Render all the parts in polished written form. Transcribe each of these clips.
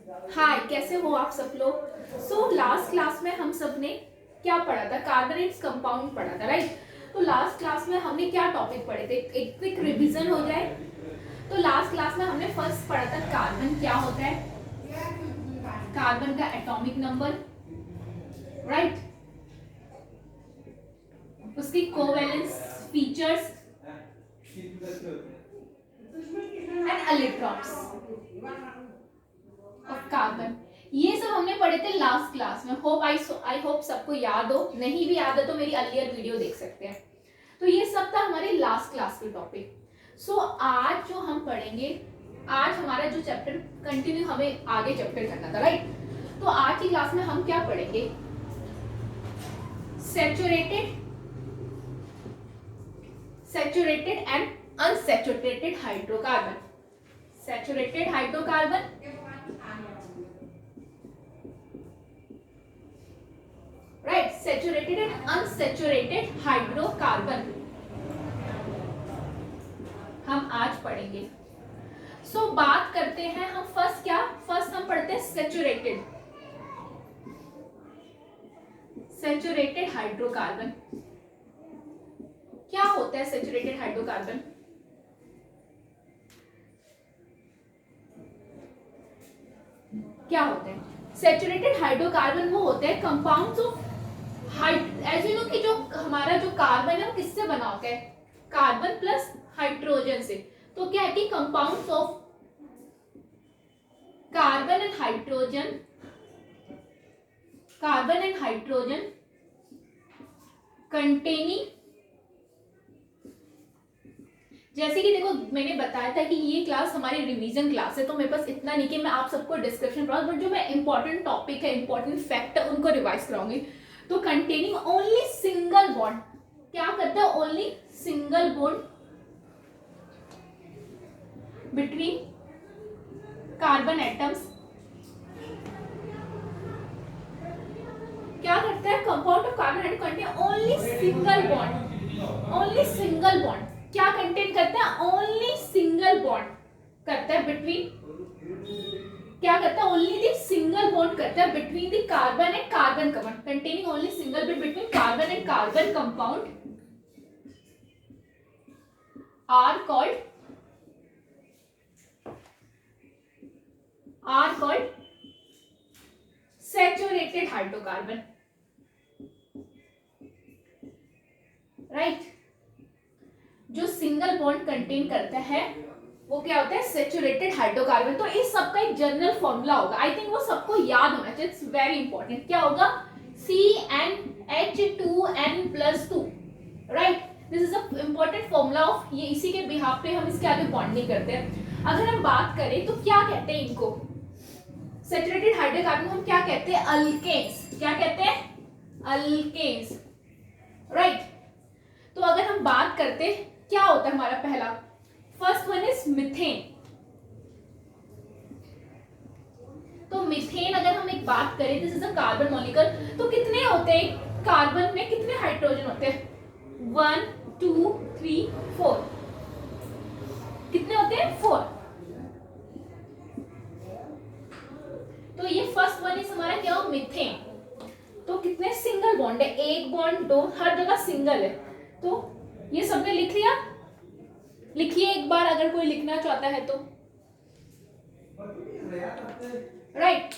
हाय, कैसे हो आप सब लोग। सो लास्ट क्लास में हम सब ने क्या पढ़ा था, कार्बोनेट्स कंपाउंड पढ़ा था, राइट। तो लास्ट क्लास में हमने क्या टॉपिक पढ़े थे, एक क्विक रिवीजन हो जाए। तो लास्ट क्लास में हमने फर्स्ट पढ़ा था कार्बन क्या होता है, कार्बन का एटॉमिक नंबर, राइट, उसकी covalence features and electrons of carbon. ये सब हमने पढ़े थे लास्ट क्लास में। आई होप सबको याद हो, नहीं भी याद है तो मेरी अर्लियर वीडियो देख सकते हैं। तो ये सब था हमारे लास्ट क्लास के टॉपिक। सो आज जो हम पढ़ेंगे, आज हमारा जो चैप्टर कंटिन्यू, हमें आगे चैप्टर करना था, राइट। तो आज की क्लास में हम क्या पढ़ेंगे, saturated and unsaturated hydrocarbon. Saturated hydrocarbon, right, saturated and unsaturated hydrocarbon हम आज पढ़ेंगे। सो बात करते हैं हम फर्स्ट हम पढ़ते हैं सैचुरेटेड हाइड्रोकार्बन। क्या होता है सैचुरेटेड हाइड्रोकार्बन? क्या होते हैं सैचुरेटेड हाइड्रोकार्बन? वो होते हैं compounds of as you know कि जो हमारा जो कार्बन है वो किससे बना होता है, कार्बन प्लस हाइड्रोजन से। तो क्या है कि compounds of carbon and hydrogen containing, जैसे कि देखो मैंने बताया था कि ये क्लास हमारी रिवीजन क्लास है, तो मेरे पास इतना नहीं कि मैं आप सबको डिस्क्रिप्शन पढ़ाऊं, बट जो मैं इंपॉर्टेंट टॉपिक है, इंपॉर्टेंट फैक्ट है, उनको रिवाइज कराऊंगी। तो कंटेनिंग ओनली सिंगल बॉन्ड, क्या करता है, only single bond between carbon atoms. क्या करता है, compound of carbon atom contain only single bond, क्या कंटेन करता है, ओनली सिंगल बॉन्ड करता है बिटवीन, क्या करता है, ओनली द सिंगल बॉन्ड करता है between the carbon and carbon compound, containing only single bond between carbon and carbon compound are called saturated hydrocarbon, right. जो सिंगल बॉन्ड कंटेन करता है वो क्या होता है, सैचुरेटेड हाइड्रोकार्बन। तो इस सबका एक जनरल फॉर्मूला होगा, आई थिंक वो सबको याद होना चाहिए, इट्स वेरी इंपॉर्टेंट। क्या होगा, CnH2n+2, right. This is a important formula of, ये इसी के बिहाफ पे हम इसके आगे बॉन्डिंग करते हैं। अगर हम बात करें तो क्या कहते हैं इनको, सैचुरेटेड हाइड्रोकार्बन हम क्या कहते हैं, अल्केन्स। क्या कहते हैं, अल्केन्स, राइट। तो अगर हम बात करते क्या होता है हमारा पहला, फर्स्ट वन इज मीथेन। तो मीथेन अगर हम एक बात करें, this is a carbon molecule. तो कितने होते हैं कार्बन में, कितने हाइड्रोजन होते हैं, 1 2 3 4, कितने होते हैं, 4। तो ये फर्स्ट वन इज हमारा क्या हो, मीथेन। तो कितने सिंगल बॉन्ड है, एक बॉन्ड, दो, हर जगह सिंगल है। तो ये सबने लिख लिया, लिखिए एक बार अगर कोई लिखना चाहता है तो, राइट।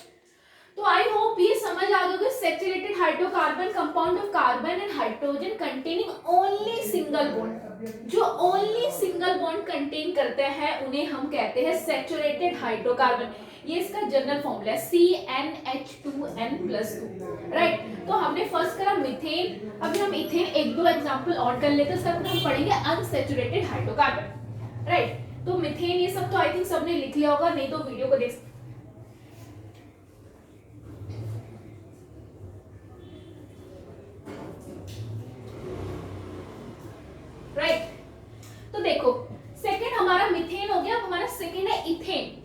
तो आई होप ये समझ आ गया, saturated hydrocarbon compound of carbon and hydrogen containing only single bond, जो ओनली सिंगल बॉन्ड कंटेन करते हैं उन्हें हम कहते हैं सैचुरेटेड हाइड्रोकार्बन। ये इसका जनरल फॉर्मूला है CnH2n+2, राइट। तो हमने फर्स्ट करा मीथेन, अभी हम इथेन एक दो एग्जांपल और कर लेते हैं, उसके बाद हम पढ़ेंगे अनसैचुरेटेड हाइड्रोकार्बन, राइट। तो मीथेन ये सब तो आई थिंक सबने लिख लिया होगा, नहीं तो वीडियो को देख, राइट। तो देखो सेकंड हमारा मीथेन हो गया, अब हमारा सेकंड है इथेन।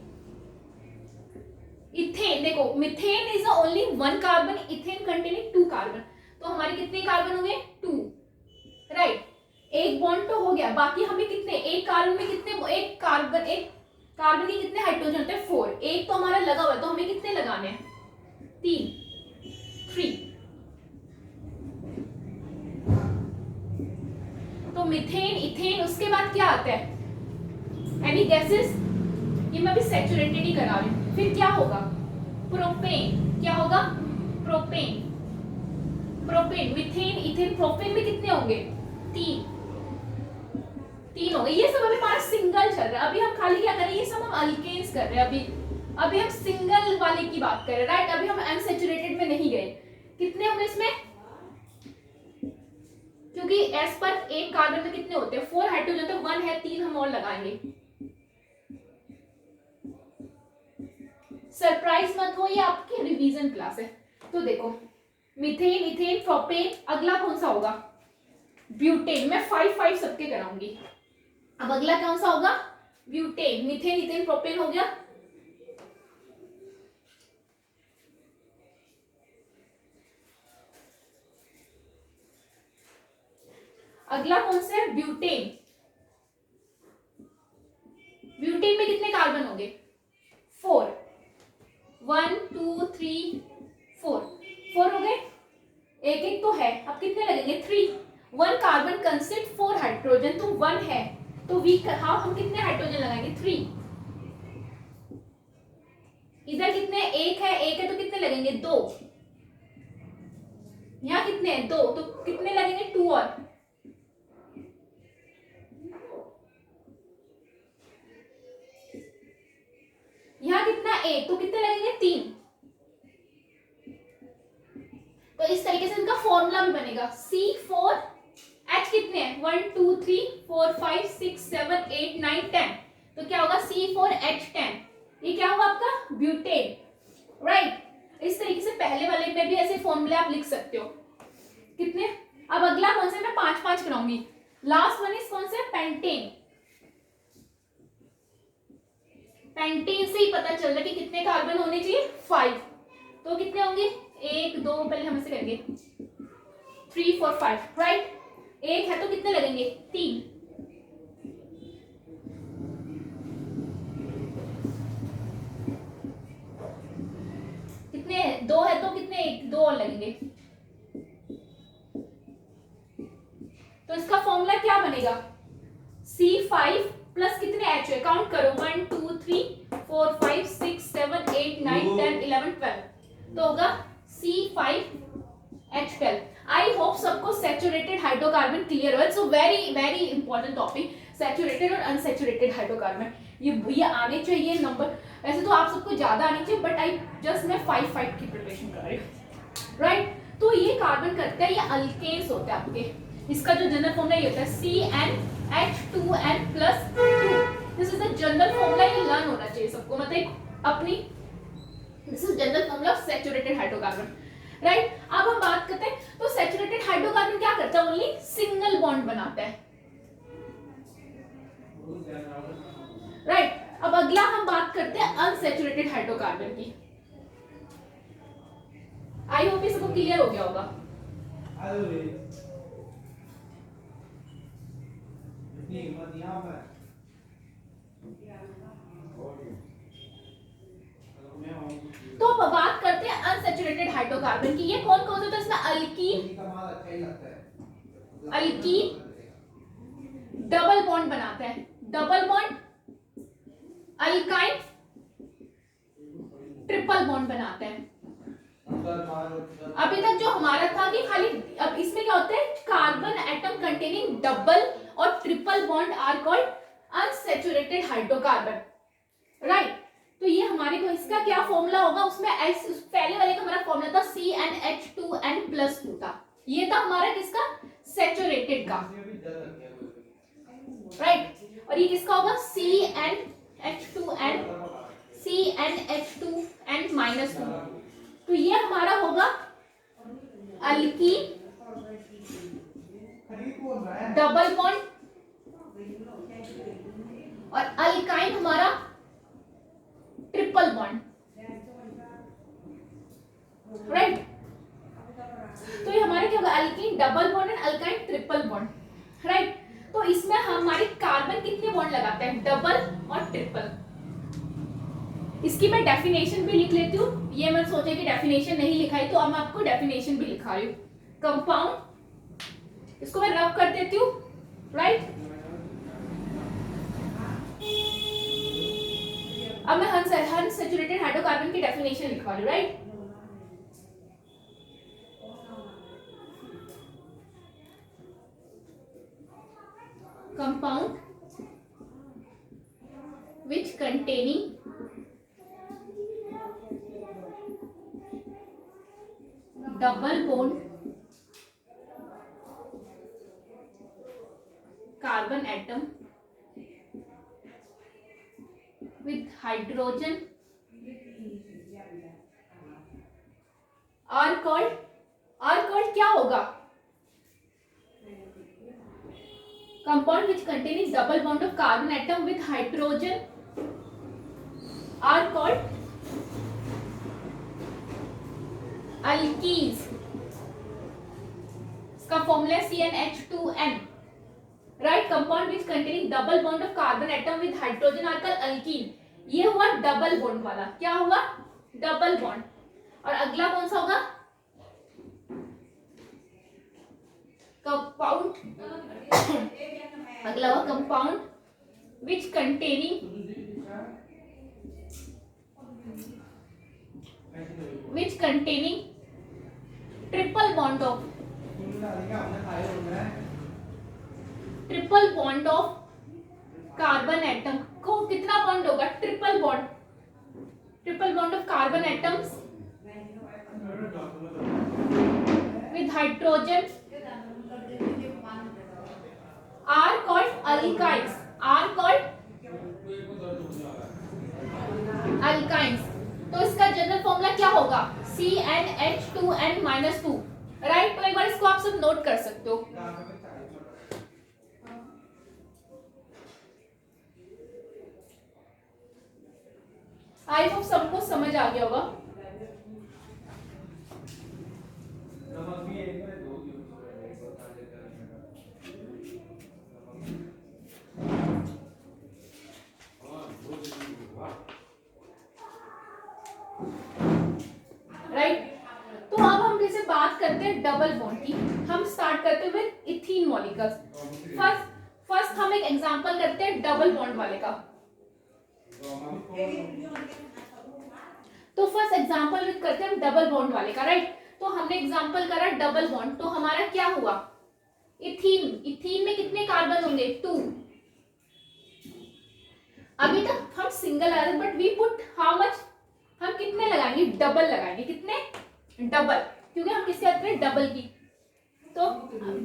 इथेन देखो, methane is only one carbon, ethane containing 2 carbon. तो हमारे कितने कार्बन हो गए, 2, राइट। एक बॉन्ड तो हो गया, बाकी हमें कितने, एक कार्बन में कितने, एक कार्बन के कितने हाइड्रोजन होते हैं 4, एक तो हमारा लगा हुआ है तो हमें कितने लगाने हैं 3 तो मीथेन इथेन उसके बाद क्या आता है एनी गैसेस, ये मैं अभी सैचुरेटेड ही करा रही हूँ। फिर क्या होगा प्रोपेन, क्या होगा propane, propane methane ethane propane में कितने होंगे 3 हो गए। ये सब अभी हमारा सिंगल चल रहा है, अभी हम खाली क्या कर रहे हैं ये सब हम अल्केन्स कर रहे हैं, अभी हम सिंगल वाले की बात कर रहे हैं राइट, अभी हम अनसैचुरेटेड में नहीं गए। कितने होंगे इसमें, क्योंकि एस पर एक कार्बन में कितने होते हैं 4 हाइड्रोजन तो 1 है, 3 हम और लगाएंगे। सरप्राइज मत हो, ये आपकी रिवीजन क्लास है। तो देखो मीथेन इथेन प्रोपेन, अगला कौन सा होगा ब्यूटेन, मैं 5 सबके कराऊंगी। अब अगला कौन सा होगा ब्यूटेन, मीथेन इथेन प्रोपेन हो गया। अगला कौन सा है ब्यूटेन, ब्यूटेन में कितने कार्बन होंगे 4, 1 2 3 4 हो गए, एक एक तो है, अब कितने लगेंगे 3, 1 कार्बन कंसिस्ट 4 हाइड्रोजन तो 1 है तो वी हाँ हम कितने हाइड्रोजन लगाएंगे 3, इधर कितने एक है तो कितने लगेंगे 2, यहाँ कितने हैं 2 तो कितने लगेंगे 2 और, यहाँ कितना एक तो कितने लगेंगे 3। तो इस तरीके से इनका फॉर्मूला भी बनेगा C4H कितने हैं 1 2 3 4 5 6 7 8 9 10 तो क्या होगा C4H10, ये क्या होगा आपका ब्यूटेन राइट। इस तरीके से पहले वाले में भी ऐसे फॉर्मूले आप लिख सकते हो कितने। अब अगला कौन सा मैं 5 कराऊंगी, लास्ट वन इज कौन सा पेंटेन, पेंटेन से ही पता चल रहा है कि कितने कार्बन होने चाहिए 5, तो कितने होंगे 1 2 पहले हम इसे करेंगे 3 4 5 राइट, एक है तो कितने लगेंगे 3, कितने 2 है तो कितने 1 2 और लगेंगे। तो इसका फॉर्मूला क्या बनेगा C5 प्लस कितने H है काउंट करो 1 2 3 4 5 6 7 8 9 10 11 12 तो होगा C5H12। आई होप सबको सैचुरेटेड हाइड्रोकार्बन क्लियर हो, so very very important topic saturated और अनसैचुरेटेड हाइड्रोकार्बन, ये आने चाहिए नंबर, वैसे तो आप सबको ज्यादा आनी चाहिए बट आई जस्ट मैं 5 की प्रिपरेशन कर रही हूँ राइट। तो ये कार्बन करता है, ये अल्केन्स होता है आपके, इसका जो जनरल फॉर्मूला ये होता है CnH2n + 2, this is the general formula, ये लर्न होना चाहिए सबको, मतलब अपनी this is general formula of saturated hydrocarbon right. अब हम बात करते हैं तो सैचुरेटेड हाइड्रोकार्बन क्या करता है, ओनली सिंगल बॉन्ड बनाता है राइट। अब अगला हम बात करते हैं अनसैचुरेटेड हाइड्रोकार्बन की। आई होप ये सबको क्लियर हो गया होगा। तो अब बात करते हैं अनसैचुरेटेड हाइड्रोकार्बन की, ये कौन कौन से होता है, इसमें अल्कीन डबल बॉन्ड बनाता है, double bond, alkyne triple bond बनाता है। अभी तक जो हमारा था कि खाली, अब इसमें क्या होता है कार्बन एटम कंटेनिंग डबल और triple bond are called unsaturated hydrocarbon right. तो ये हमारे को इसका क्या फॉर्मूला होगा, उसमें पहले वाले का हमारा फॉर्मूला था CnH2n + 2 था, ये था हमारा किसका सैचुरेटेड का राइट। और ये किसका होगा CnH2n -2, तो ये हमारा होगा अल्कीन डबल बॉन्ड और अल्काइन हमारा ट्रिपल बॉन्ड राइट। तो ये हमारे क्या होगा alkyne double bond and alkyne triple bond right. तो इसमें हमारे कार्बन कितने बॉन्ड लगाते हैं डबल और ट्रिपल इसकी मैं डेफिनेशन भी लिख लेती हूँ, ये मत सोचे कि डेफिनेशन नहीं लिखाई, तो अब मैं आपको डेफिनेशन भी लिखा रही हूँ। कंपाउंड, इसको मैं रब कर देती हूँ, राइट। अब मैं अनसैचुरेटेड हाइड्रोकार्बन की डेफिनेशन लिखवा रही हूँ, right. Compound which containing double bond carbon atom with hydrogen are called क्या होगा? Compound which containing double bond of carbon atom with hydrogen are called alkenes. इसका formula CnH2n, right. Compound which containing double bond of carbon atom with hydrogen are called alkene. ये हुआ double bond वाला, क्या हुआ? Double bond. और अगला कौन सा होगा? कंपाउंड अगला हुआ compound which containing triple bond of carbon atom को कितना बॉन्ड होगा? Triple bond of carbon atoms with hydrogen are called alkynes. तो इसका जनरल फॉर्मूला क्या होगा? CnH2n-2, right. तो एक बार इसको आप सब नोट कर सकते हो। आई होप सबको समझ आ गया होगा। राइट। तो अब हम जैसे बात करते हैं डबल बॉन्ड की, हम स्टार्ट करते हैं विद इथीन मॉलिक्यूल्स। फर्स्ट हम एक एग्जांपल करते हैं डबल बॉन्ड वाले का। तो फर्स्ट एग्जांपल करते हैं डबल बॉन्ड वाले का, राइट। तो हमने एग्जांपल करा डबल बॉन्ड, तो हमारा क्या हुआ? इथीन में कितने कार्बन होंगे? 2। अभी तक हम सिंगल आए, but we put how much? हम कितने लगाएंगे? डबल लगाएंगे। कितने? डबल, क्योंकि हम किससे बात करें? डबल की। तो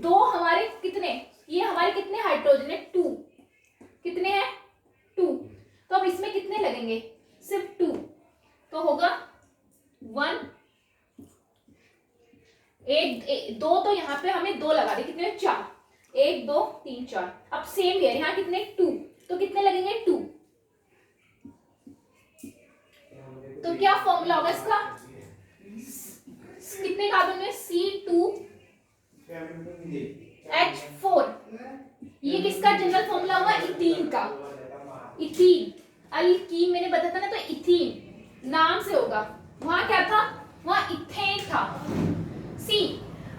दो हमारे कितने? ये हमारे कितने हाइड्रोजन है? 2। कितने हैं? 2। तो अब इसमें कितने लगेंगे? सिर्फ 2। तो होगा 1 दो, तो यहाँ पे हमें 2 लगा दे। कितने? 4। 1 2 3 4। अब सेम है, यहाँ कितने? 2। तो कितने लगेंगे? 2। तो क्या फॉर्मूला होगा इसका? कितने कार्बन में? C2H4। ये किसका जनरल फॉर्मूला हुआ? इथीन का। इथीन अल्कीन मैंने बताया था ना, तो इथीन नाम से होगा। वहां क्या था? वहां इथेन था। सी,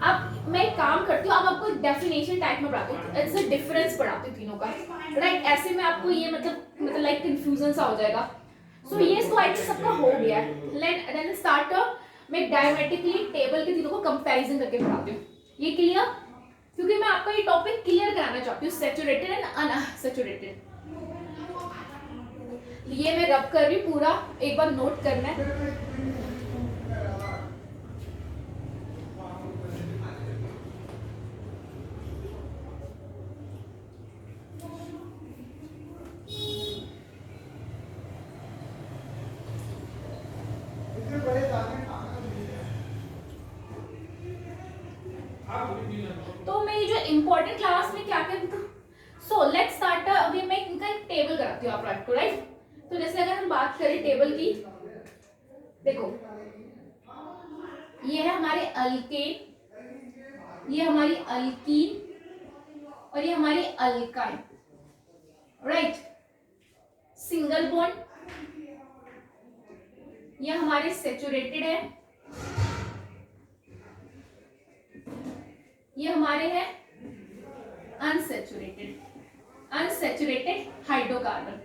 अब मैं काम करती हूँ, अब आपको डेफिनेशन टाइप में पढ़ाती हूँ, इट्स अ डिफरेंस पढ़ाती हूँ तीनों का, राइट। ऐसे में आपको ये मतलब लाइक कंफ्यूजन सा हो जाएगा। सो ये तो आई थिंक सबका हो गया है। देन स्टार्ट मैं डायमेट्रिकली टेबल के तीनों को कंपैरिजन करके पढ़ाती हूँ। ये क्लियर? क्योंकि मैं आपको ये टॉपिक क्लियर कराना चाहती हूँ, सैचुरेटेड एंड अनसैचुरेटेड। ये मैं रब कर रही हूँ पूरा, एक बार नोट करना है। तो मैं जो इम्पोर्टेंट क्लास में क्या क्या, सो लेट्स स्टार्ट। अभी मैं इनका एक टेबल कराती हूँ आपको, राइट। तो जैसे अगर हम बात करें टेबल की, देखो ये है हमारे अल्केन, ये हमारी अल्कीन और ये हमारी अल्काइन, राइट। सिंगल बॉन्ड ये हमारे सेचुरेटेड है, ये हमारे हैं unsaturated, unsaturated hydrocarbon,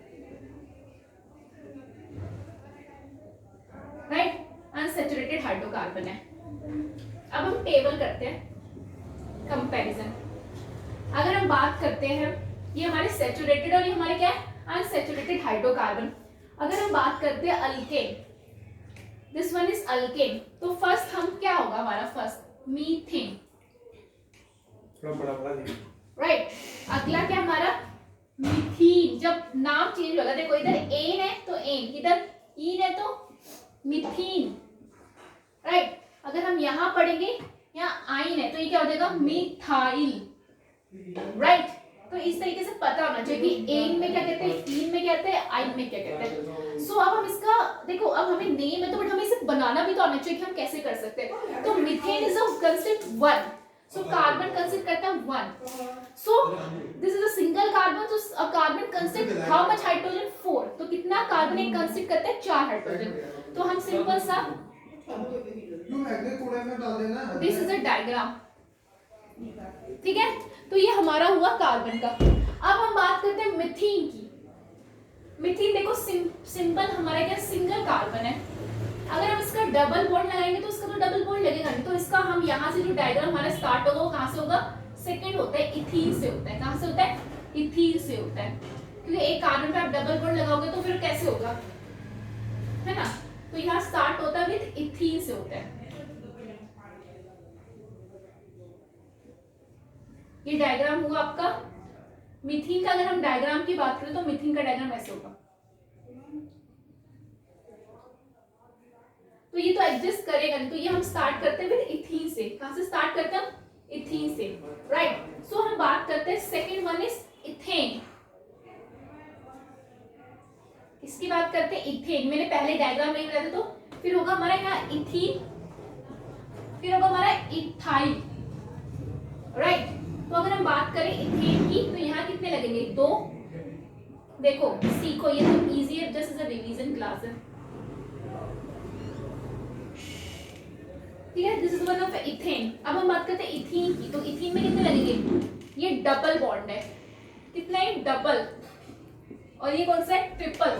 right, unsaturated hydrocarbon है। अब हम टेबल करते हैं कंपैरिजन। अगर हम बात करते हैं, ये हमारे सेचुरेटेड और ये हमारे क्या है, अनसेचुरेटेड हाइड्रोकार्बन। अगर हम बात करते हैं alkane, this one is alkane, तो फर्स्ट हम क्या होगा हमारा, फर्स्ट मीथेन, राइट। अगला क्या हमारा, मीथीन। जब नाम चेंज होगा, देखो इधर एन है तो एन, इधर ईन है तो मीथीन, राइट। अगर हम यहां पढ़ेंगे, यहाँ आइन है तो ये क्या हो जाएगा, मिथाइल, राइट। तो इस तरीके से पता होना चाहिए कि एन में क्या कहते हैं, ईन में क्या कहते हैं, आइन में क्या कहते हैं। सो अब हम इसका देखो, अब हमें नेम है तो बट हमें इसे बनाना भी तो आना चाहिए कि हम कैसे कर सकते हैं। तो methane is a consist 1, so carbon consist करता है 1, so this is a single carbon, so a carbon consist how much hydrogen, 4, तो कितना कार्बन एक कंसिस्ट करता है, 4 हाइड्रोजन। तो हम सिंपल सा, दिस इज अ डायग्राम, ठीक है। तो ये हमारा हुआ कार्बन का। अब हम बात करते हैं मीथेन की। मीथेन देखो सिंपल हमारा क्या, सिंगल कार्बन है। अगर हम इसका डबल बॉन्ड लगाएंगे तो इसका तो डबल बॉन्ड लगेगा नहीं, तो इसका हम यहाँ से जो डायग्राम हमारा स्टार्ट होगा वो कहाँ से होगा, सेकंड होता है इथीन से होता है। कहाँ से होता है, इथीन से होता है, क्योंकि एक कार्बन पे आप डबल बॉन्ड लगाओगे तो फिर कैसे होगा, है ना। तो यहाँ स्टार्ट होता है विद इथीन से होता है। ये डायग्राम हुआ आपका मीथेन का। अगर हम डायग्राम की बात करें तो मीथेन का डायग्राम ऐसे होगा। तो ये तो एग्जिस्ट करेगा नहीं, तो ये हम स्टार्ट करते हैं विद इथीन से। कहां से स्टार्ट करते हैं, इथीन से, राइट। सो हम बात करते हैं सेकंड वन इज इथेन। इसकी बात करते हैं इथेन। मैंने पहले डायग्राम नहीं बनाया था, तो फिर होगा हमारा यहाँ इथीन, फिर होगा हमारा इथाइल, राइट। तो अगर हम बात करें इथेन की तो यहाँ कितने लगेंगे, 2। देखो सीखो, ये तो इजी है, just as a revision class है, ठीक है। This is one of ethane. अब हम बात करते हैं इथीन की, तो इथीन में कितने लगेंगे, ये डबल बॉन्ड है, कितना है, डबल, और ये कौन सा है, ट्रिपल,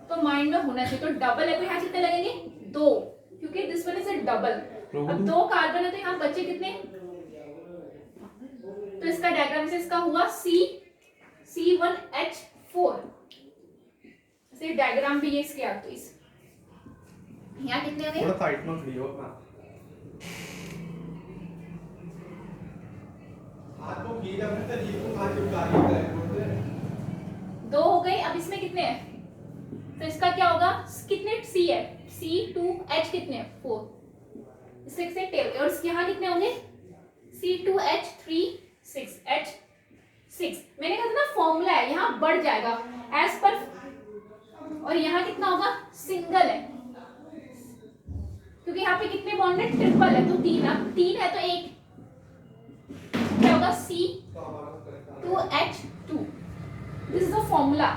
तो माइंड में होना चाहिए। तो डबल है तो यहाँ कितने लगेंगे, 2, क्योंकि this one is a double. अब 2 कार्बन है तो यहाँ बचे कितने, तो इसका डायग्राम से इसका हुआ C1H4, ऐसे डायग्राम भी ये इसके आप, तो इस यहाँ कितने हो गए, थोड़ा साइड में खड़ी हो अपना, हाथ को गीला में तो ये को हाथ चिपका देता है। 2 हो गए। अब इसमें कितने हैं, तो इसका क्या होगा, कितने C है, C2H कितने हैं, 4, इससे से टेबल। और इसके यहाँ कितने होंगे, C2H3 6H6। मैंने कहा था ना फॉर्मूला है, यहाँ बढ़ जाएगा एज पर, और यहाँ कितना होगा, सिंगल है, क्योंकि यहाँ पे कितने बॉन्ड है, ट्रिपल है, तो 3। अब 3 है तो 1 क्या होगा, C2H2। This is a formula,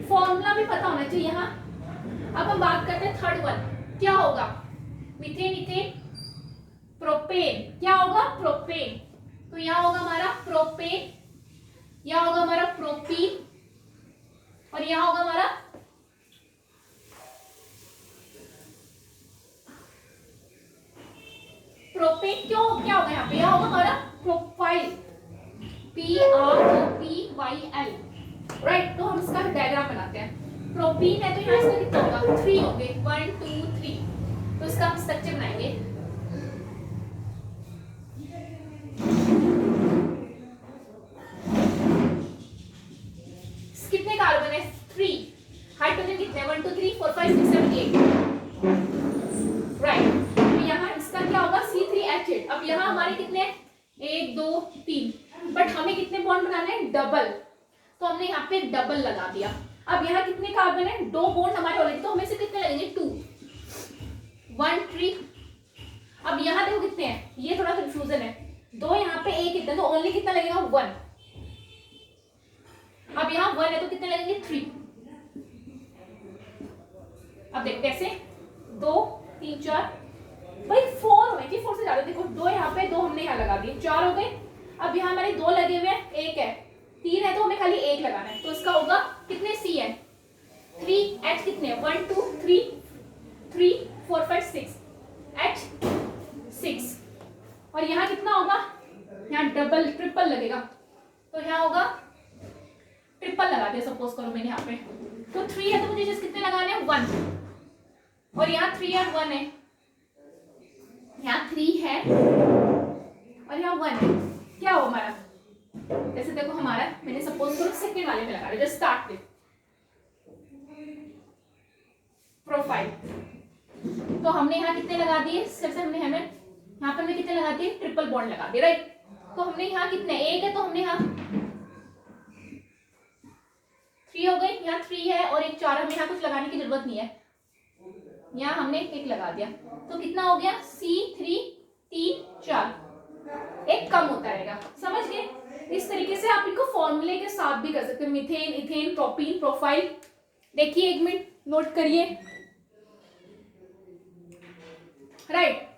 formula भी पता होना चाहिए यहाँ। अब हम बात करते हैं थर्ड वन, क्या होगा, मीथेन, इथेन, प्रोपेन, क्या होगा, प्रोपेन। तो यहाँ होगा हमारा प्रोपेन, यहाँ होगा हमारा प्रोपीन, और यहाँ होगा हमारा प्रोपेन। क्यों, क्या होगा यहाँ पे, यहाँ होगा हमारा प्रोपाइल, PROPYL, राइट। तो हम इसका डायग्राम बनाते हैं। प्रोपीन है तो यहाँ इसका कितना होगा, 3 होंगे, 1 2 3, तो इसका हम स्ट्रक्चर बनाएंगे। कितने कार्बन है, 3, हाइड्रोजन कितने, 1 2 3 4 5 6 7 8, राइट। तो यहाँ इसका क्या होगा, C3H8। अब यहाँ हमारे कितने, 1 2 3, बट हमें कितने बॉन्ड बनाने हैं, डबल, तो हमने यहाँ पे डबल लगा दिया। अब यहाँ कितने कार्बन है, 2 बॉन्ड हमारे ऑलरेडी, तो हमें से कितने लगेंगे, 2 1 3। अब यहाँ देखो कितने हैं, ये थोड़ा कंफ्यूजन है, 2 यहाँ पे, 1 कितना, तो ओनली कितना लगेगा, 1। अब यहाँ 1 है तो कितने लगेंगे 3। अब देखते हैं ऐसे 2 3 4 भाई 4 हो गए कि 4 से ज्यादा, देखो 2 यहाँ पे 2 हमने यहाँ लगा दिए, 4 हो गए। अब यहाँ हमारे 2 लगे हुए हैं, 1 है, 3 है तो हमें खाली 1 लगाना है, तो इसका होगा कितने सी है 3, एच कितने 1 2 3 3 4 5 6, एच 6। और यहाँ कितना होगा, यहाँ डबल ट्रिपल लगेगा, तो यहाँ होगा ट्रिपल लगा दिया सपोज करो मैंने यहाँ पे, तो 3 है तो मुझे कितने लगाने हैं 1, और यहाँ 3 और 1 है, यहाँ 3 है और यहाँ 1 है, क्या हो हमारा, जैसे देखो हमारा मैंने सपोज करो सेकंड वाले में लगा दिया, जस्ट स्टार्ट विद प्रोफाइल, तो हमने यहाँ कितने लगा दिए, सिर्फ हमने हमें यहाँ पर कितने लगा दिए, ट्रिपल बॉन्ड लगा दिए, राइट। तो हमने यहाँ कितने, 1 है तो हमने यहाँ 3 हो गए, यहाँ 3 है और एक 4, हमें यहाँ कुछ लगाने की जरूरत नहीं है, यहाँ हमने 1 लगा दिया, तो कितना हो गया C3 3 4, एक कम होता रहेगा, समझ गए। इस तरीके से आप इनको फॉर्मूले के साथ भी कर सकते हो, मीथेन इथेन प्रोपीन प्रोफाइल। देखिए 1 मिनट नोट करिए, राइट।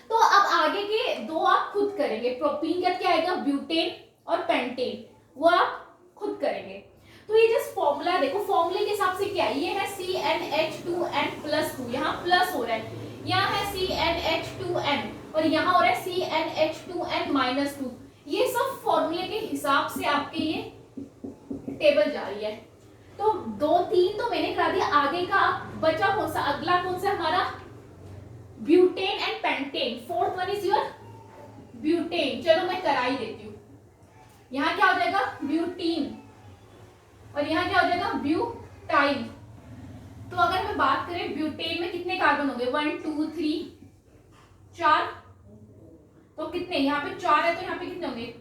तो अब आगे के 2 आप खुद करेंगे, प्रोपीन का क्या आएगा, ब्यूटेन और पेंटेन, वो आप खुद करेंगे। तो ये जस्ट फॉर्मूला देखो, फॉर्मूले के हिसाब से क्या है, ये है CnH2n+2, यहाँ प्लस हो रहा है, यहाँ है CnH2n और यहाँ हो रहा है CnH2n-2, ये सब फॉर्मूले के हिसाब से आपके ये टेबल जा रही है। तो 2 3 तो मैंने करा दिया, आगे का बचा कौन सा, अगला कौन सा हमारा, butane and pentane, fourth one is your butane, चलो मैं करा ही देती हूँ। यहाँ क्या हो जाएगा ब्यूटीन और यहाँ क्या हो जाएगा ब्यूटाइल। तो अगर मैं बात करें ब्यूटेन में कितने कार्बन होंगे, 1 2 3 4, तो कितने, यहाँ पे 4 है तो यहाँ पे कितने होंगे,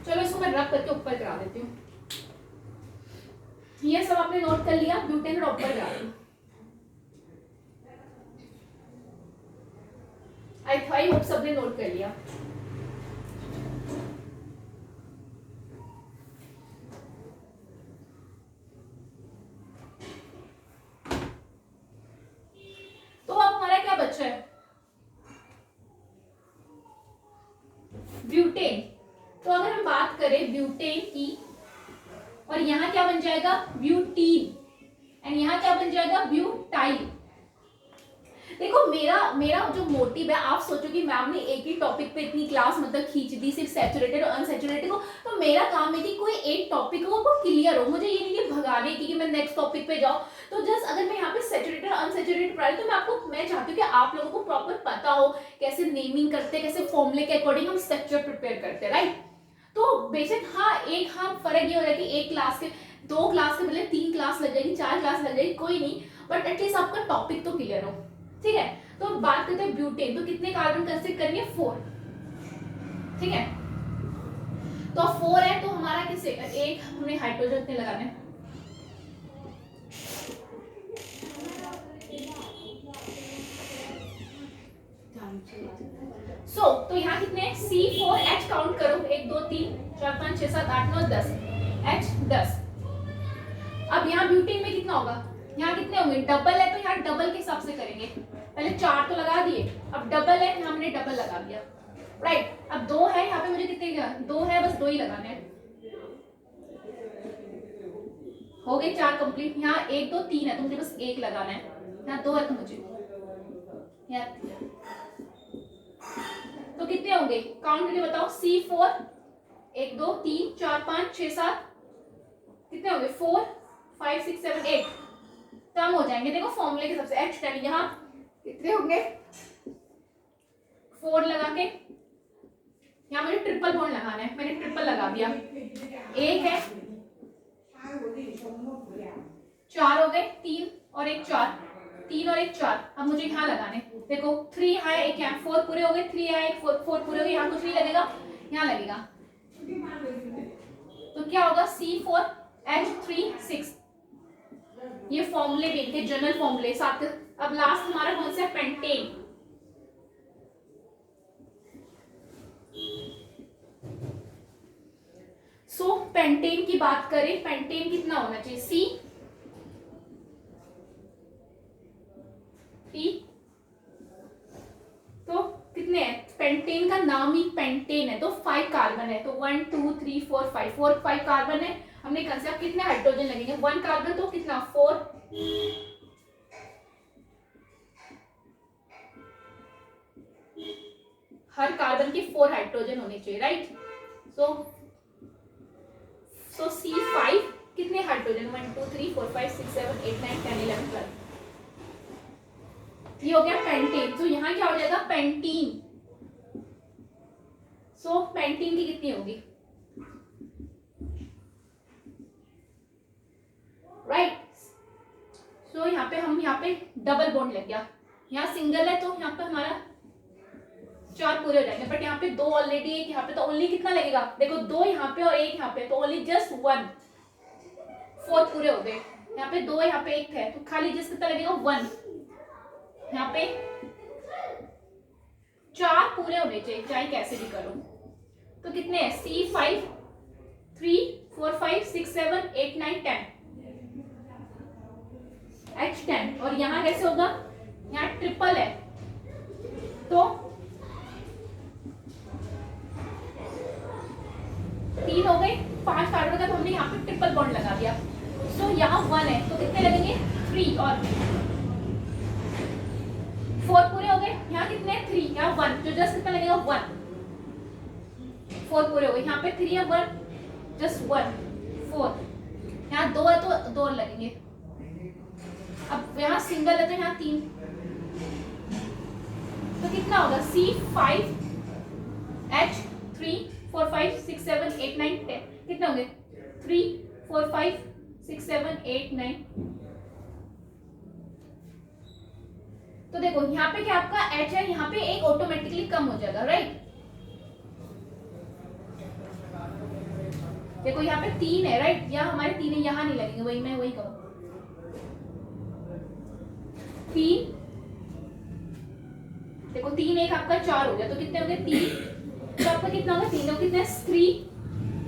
चलो इसको मैं रब करके ऊपर करा देती हूँ। ये सब आपने नोट कर लिया, ब्यूटेन और ऊपर करा दूँ। आई होप सबने नोट कर लिया। तो अब हमारा क्या बचा है, ब्यूटेन। तो अगर हम बात करें ब्यूटेन की, और यहाँ क्या बन जाएगा ब्यूटीन, एंड यहाँ क्या बन जाएगा ब्यूटाइल। देखो मेरा जो मोटिव है, आप सोचो कि मैम ने एक ही टॉपिक पे इतनी क्लास मतलब खींच दी, सिर्फ सैचुरेटेड और अनसैचुरेटेड को, तो मेरा काम है कि कोई एक टॉपिक हो वो क्लियर हो, मुझे ये नहीं कि भगाने की कि मैं नेक्स्ट टॉपिक पे जाऊँ। तो जस्ट अगर मैं यहाँ पे सैचुरेटेड और अनसैचुरेटेड पढ़ा रही, तो मैं चाहती हूँ कि आप लोगों को प्रॉपर पता हो कैसे नेमिंग करते, कैसे फॉर्मूले के अकॉर्डिंग हम स्ट्रक्चर प्रिपेयर करते हैं, राइट। तो बेशक हाँ फर्क ये हो रहा है कि एक क्लास के 2 क्लास के बदले 3 क्लास लग जाएगी, 4 क्लास लग जाएगी, कोई नहीं, बट एटलीस्ट आपका टॉपिक तो क्लियर हो, ठीक है। तो बात करते हैं ब्यूटेन, तो कितने कार्बन कंसीडर करेंगे 4, ठीक है। तो 4 है तो हमारा किसे, एक हमने हाइड्रोजन कितने लगाने हैं, तो यहाँ कितने C4H काउंट करो, 1 2 3 4 5 6 7 8 9 10, H 10। अब यहाँ ब्यूटेन में कितना होगा, यहाँ कितने होंगे, डबल है तो यहाँ डबल के हिसाब से करेंगे, पहले 4 तो लगा दिए, अब डबल है यहाँ हमने डबल लगा दिया, राइट। अब 2 है यहाँ पे, मुझे कितने 2 है, बस 2 ही लगाने हैं, हो गए 4 कंप्लीट। यहाँ 1 2 3 है तो मुझे बस 1 लगाना है, यहाँ 2 है तो मुझे तो कितने होंगे, काउंट करके बताओ, C4 1 2 3 4 5 6 7, कितने होंगे 4 5 6 7 8, कम हो जाएंगे। देखो फॉर्मूले के हिसाब से H10 यहाँ कितने होंगे, 4 लगा के यहाँ मुझे ट्रिपल बॉन्ड लगाना है, मैंने ट्रिपल लगा दिया, 1 है 4 हो गए, 3 और 1 4, 3 और 1 4, अब मुझे यहाँ लगाने, देखो 3 है, एक यहाँ 4 पूरे हो गए, 3 है 1 4 पूरे हो गए, यहाँ कुछ नहीं लगेगा, यहाँ लगेगा, तो क्या होगा C4H3 6, ये फॉर्मूले भी इनके जनरल फॉर्मूले साथ। अब लास्ट हमारा कौन सा है, पेंटेन। सो पेंटेन की बात करें, पेंटेन कितना होना चाहिए, C तो कितने हैं, पेंटेन का नाम ही पेंटेन है तो 5 कार्बन है, तो 1 2 3 4 5 कार्बन है। हमने कंसिडर कितने हाइड्रोजन लगेंगे, 1 कार्बन तो कितना 4, हर कार्बन के 4 हाइड्रोजन होने चाहिए, राइट। सो C5 कितने हाइड्रोजन, 1 2 3 4 5 6 7 8 9 10 11 12, ये हो गया पेंटेन। तो यहाँ क्या हो जाएगा, पेंटीन। सो पेंटीन की कितनी होगी, राइट। सो यहाँ पे डबल बॉन्ड लग गया, यहाँ सिंगल है तो यहाँ पे हमारा 4 पूरे हो जाएंगे, बट यहाँ पे 2 ऑलरेडी है, यहाँ पे तो ओनली कितना लगेगा, देखो 2 यहाँ पे और 1 यहाँ पे, तो ओनली जस्ट 1, 4 पूरे हो गए। यहाँ पे 2 यहाँ पे 1 है तो खाली जस्ट कितना लगेगा 1, यहाँ पे 4 पूरे होने चाहिए चाहे कैसे भी करो। तो कितने हैं, C5 3 4 5 6 7 8 9 10, H10, और यहाँ कैसे होगा, यहाँ ट्रिपल है तो 3 हो गए, 5 कार्बन का तो हमने यहाँ पे ट्रिपल बॉन्ड लगा दिया। सो यहाँ 1 है तो कितने लगेंगे 3 और 4 पूरे हो गए, यहाँ कितने 3, यहाँ 1, जो जस्ट कितना लगेगा 1, 4 पूरे हो गए, यहाँ पे 3 है 1 जस्ट 1 4, यहाँ 2 है तो 2 लगेंगे। अब यहाँ सिंगल है तो यहाँ 3, तो कितना होगा C5 H3 4 5 6 7 8 9 10, कितने होंगे 3 4 5 6 7 8 9। तो देखो यहाँ पे क्या आपका H है, यहाँ पे एक ऑटोमेटिकली कम हो जाएगा, राइट। देखो यहाँ पे 3 है, राइट, यहाँ हमारे 3 है, यहाँ नहीं लगेंगे, वही मैं वही कहूँ 3, देखो 3 एक आपका 4 हो गया, तो कितने हो गए 3, तो आपका कितना होगा 3 हो कितने 3,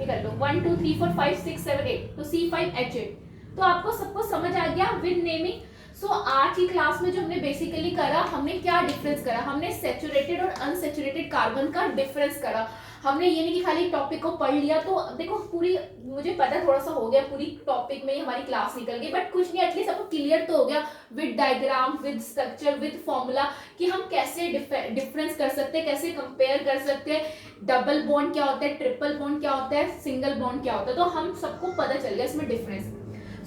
ये कर लो 1 2 3 4 5 6 7 8, तो C5H8। तो आपको सबको समझ आ गया विद नेमिंग। सो आज की क्लास में जो हमने बेसिकली करा, हमने क्या डिफरेंस करा, हमने सैचुरेटेड और अनसैचुरेटेड कार्बन का डिफरेंस करा। हमने ये नहीं कि खाली टॉपिक को पढ़ लिया, तो देखो पूरी मुझे पता थोड़ा सा हो गया, पूरी टॉपिक में ही हमारी क्लास निकल गई, बट कुछ नहीं, एटलीस्ट आपको क्लियर तो हो गया with diagram, with structure, with formula कि हम कैसे डिफरेंस कर सकते हैं, कैसे कंपेयर कर सकते हैं, डबल बॉन्ड क्या होता है, ट्रिपल बॉन्ड क्या होता है, सिंगल बॉन्ड क्या होता है, तो हम सबको पता चल गया इसमें डिफरेंस।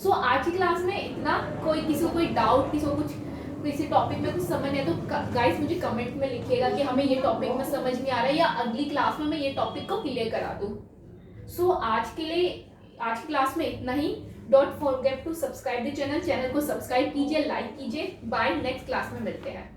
सो आज की क्लास में इतना, किसी को कोई डाउट, किसी को कुछ किसी टॉपिक में कुछ समझ नहीं है तो गाइस मुझे कमेंट में लिखिएगा कि हमें ये टॉपिक में समझ नहीं आ रहा है, या अगली क्लास में मैं ये टॉपिक को क्लियर करा दूं। सो आज के लिए आज की क्लास में इतना ही। Don't forget to subscribe the channel को सब्सक्राइब कीजिए, लाइक कीजिए। बाय, नेक्स्ट क्लास में मिलते हैं।